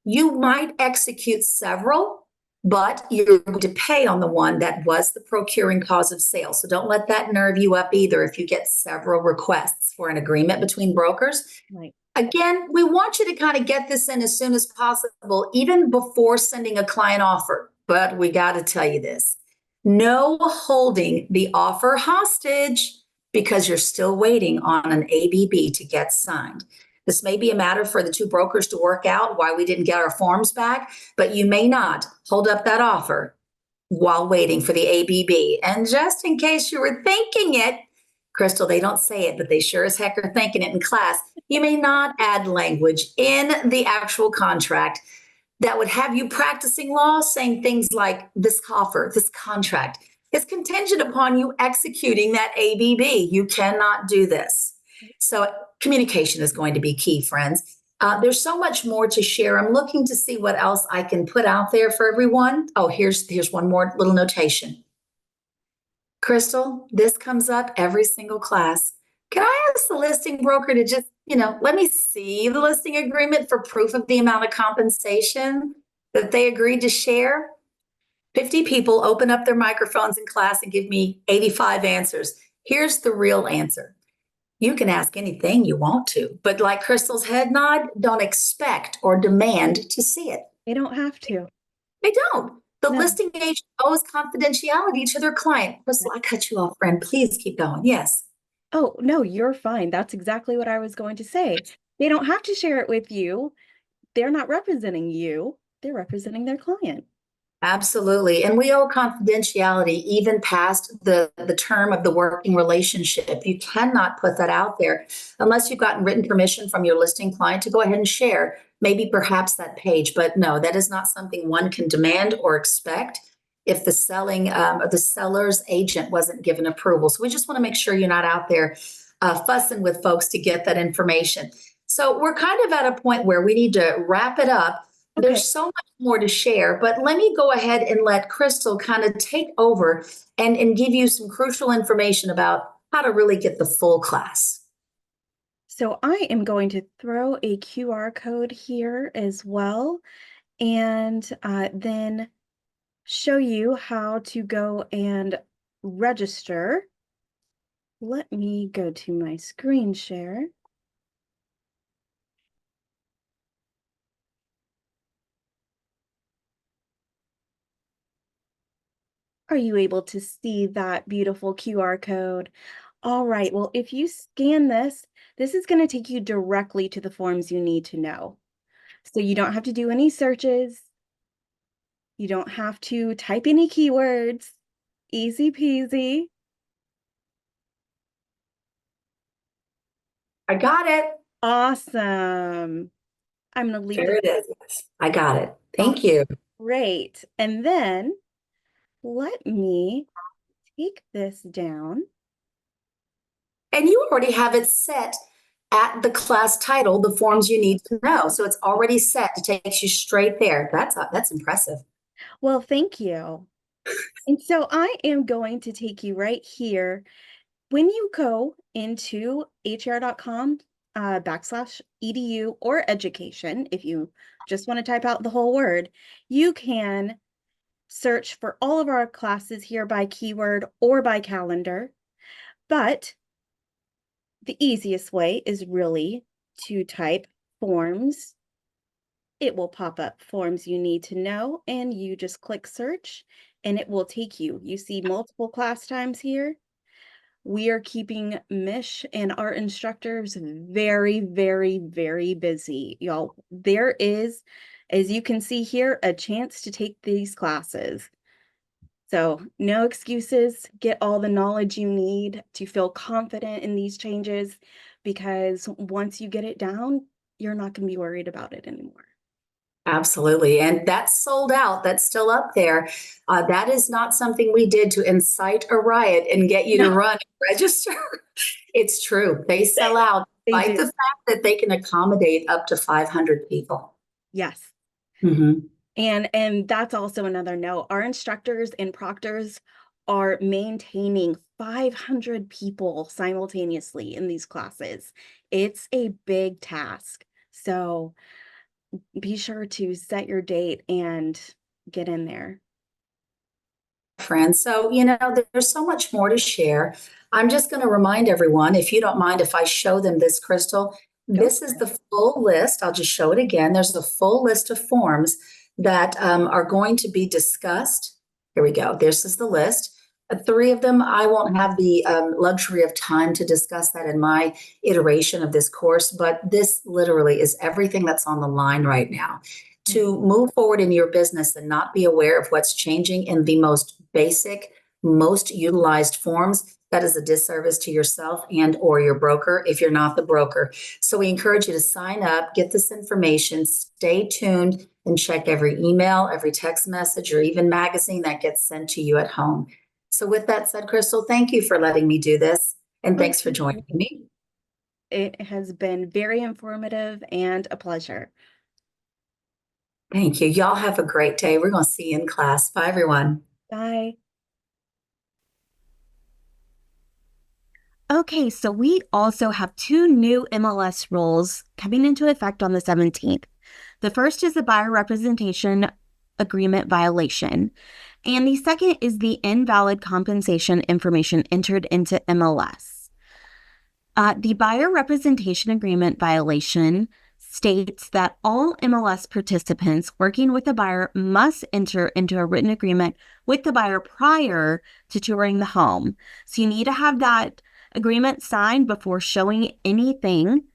you might execute several, but you're going to pay on the one that was the procuring cause of sale. So don't let that nerve you up either if you get several requests for an agreement between brokers. Right. Again, we want you to kind of get this in as soon as possible, even before sending a client offer. But we got to tell you this, no holding the offer hostage because you're still waiting on an ABB to get signed. This may be a matter for the two brokers to work out why we didn't get our forms back, but you may not hold up that offer while waiting for the ABB. And just in case you were thinking it, Crystal, they don't say it, but they sure as heck are thinking it in class. You may not add language in the actual contract that would have you practicing law saying things like this offer, this contract is contingent upon you executing that ABB. You cannot do this. So communication is going to be key, friends. There's so much more to share. I'm looking to see what else I can put out there for everyone. Oh, here's one more little notation. Crystal, this comes up every single class. Can I ask the listing broker to just, let me see the listing agreement for proof of the amount of compensation that they agreed to share? 50 people open up their microphones in class and give me 85 answers. Here's the real answer. You can ask anything you want to, but like Crystal's head nod, don't expect or demand to see it. They don't have to. They don't. The No. listing agent owes confidentiality to their client. Crystal, I cut you off, friend. Please keep going. Yes. Oh, no, you're fine. That's exactly what I was going to say. They don't have to share it with you. They're not representing you. They're representing their client. Absolutely. And we owe confidentiality even past the term of the working relationship. You cannot put that out there unless you've gotten written permission from your listing client to go ahead and share, maybe perhaps that page. But no, that is not something one can demand or expect if the seller's agent wasn't given approval. So we just want to make sure you're not out there fussing with folks to get that information. So we're kind of at a point where we need to wrap it up. Okay. There's so much more to share, but let me go ahead and let Crystal kind of take over and give you some crucial information about how to really get the full class. So I am going to throw a QR code here as well, and then show you how to go and register. Let me go to my screen share. Are you able to see that beautiful QR code? All right, well, if you scan this, this is going to take you directly to the forms you need to know. So you don't have to do any searches. You don't have to type any keywords. Easy peasy. I got it. Awesome. I'm going to leave There this. it is. I got it. Thank you. Great. And then let me take this down. And you already have it set at the class title, the forms you need to know. So it's already set to take you straight there. That's impressive. Well, thank you. And so I am going to take you right here. When you go into hr.com /edu or education, if you just want to type out the whole word, you can search for all of our classes here by keyword or by calendar. But the easiest way is really to type forms. It will pop up forms you need to know, and you just click search and it will take you. You see multiple class times here. We are keeping Mish and our instructors very, very, very busy, y'all. There is, as you can see here, a chance to take these classes. So no excuses. Get all the knowledge you need to feel confident in these changes, because once you get it down, you're not going to be worried about it anymore. Absolutely. And that's sold out. That's still up there. That is not something we did to incite a riot and get you to run and register. It's true. They sell out, They despite do. the fact that they can accommodate up to 500 people. Yes. Mm-hmm. And that's also another note. Our instructors and proctors are maintaining 500 people simultaneously in these classes. It's a big task. So be sure to set your date and get in there. Friends. So, there's so much more to share. I'm just going to remind everyone, if you don't mind, if I show them this, Crystal, This is the full list. I'll just show it again. There's a full list of forms that are going to be discussed. Here we go. This is the list. Three of them, I won't have the luxury of time to discuss that in my iteration of this course, but this literally is everything that's on the line right now. To move forward in your business and not be aware of what's changing in the most basic, most utilized forms, that is a disservice to yourself and or your broker if you're not the broker. So we encourage you to sign up, get this information, stay tuned, and check every email, every text message, or even magazine that gets sent to you at home. So with that said, Crystal, thank you for letting me do this, and thanks for joining me. It has been very informative and a pleasure. Thank you. Y'all have a great day. We're going to see you in class. Bye, everyone. Bye. Okay, so we also have two new MLS rules coming into effect on the 17th. The first is the buyer representation agreement violation, and the second is the invalid compensation information entered into MLS. The buyer representation agreement violation states that all MLS participants working with the buyer must enter into a written agreement with the buyer prior to touring the home. So you need to have that agreement signed before showing anything.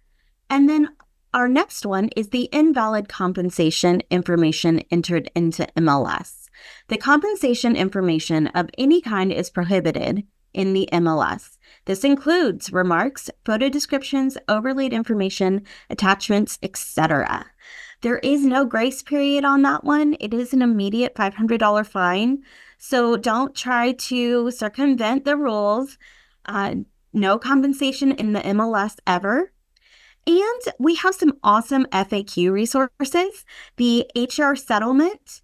And then our next one is the invalid compensation information entered into MLS. The compensation information of any kind is prohibited in the MLS. This includes remarks, photo descriptions, overlaid information, attachments, etc. There is no grace period on that one. It is an immediate $500 fine. So don't try to circumvent the rules. No compensation in the MLS ever. And we have some awesome FAQ resources, the HR settlement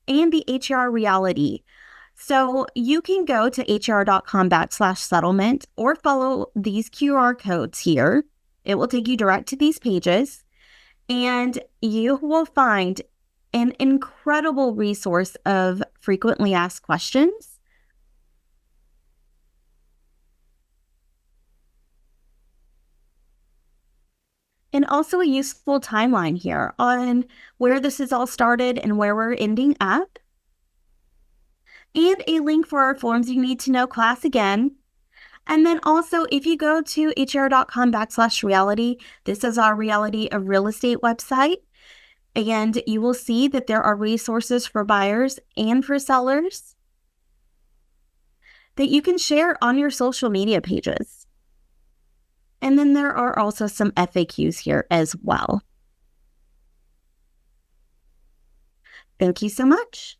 and the HR reality. So you can go to hr.com/settlement or follow these QR codes here. It will take you direct to these pages, and you will find an incredible resource of frequently asked questions. And also a useful timeline here on where this has all started and where we're ending up. And a link for our Forms You Need to Know class again. And then also, if you go to hr.com/reality, this is our Reality of Real Estate website. And you will see that there are resources for buyers and for sellers that you can share on your social media pages. And then there are also some FAQs here as well. Thank you so much.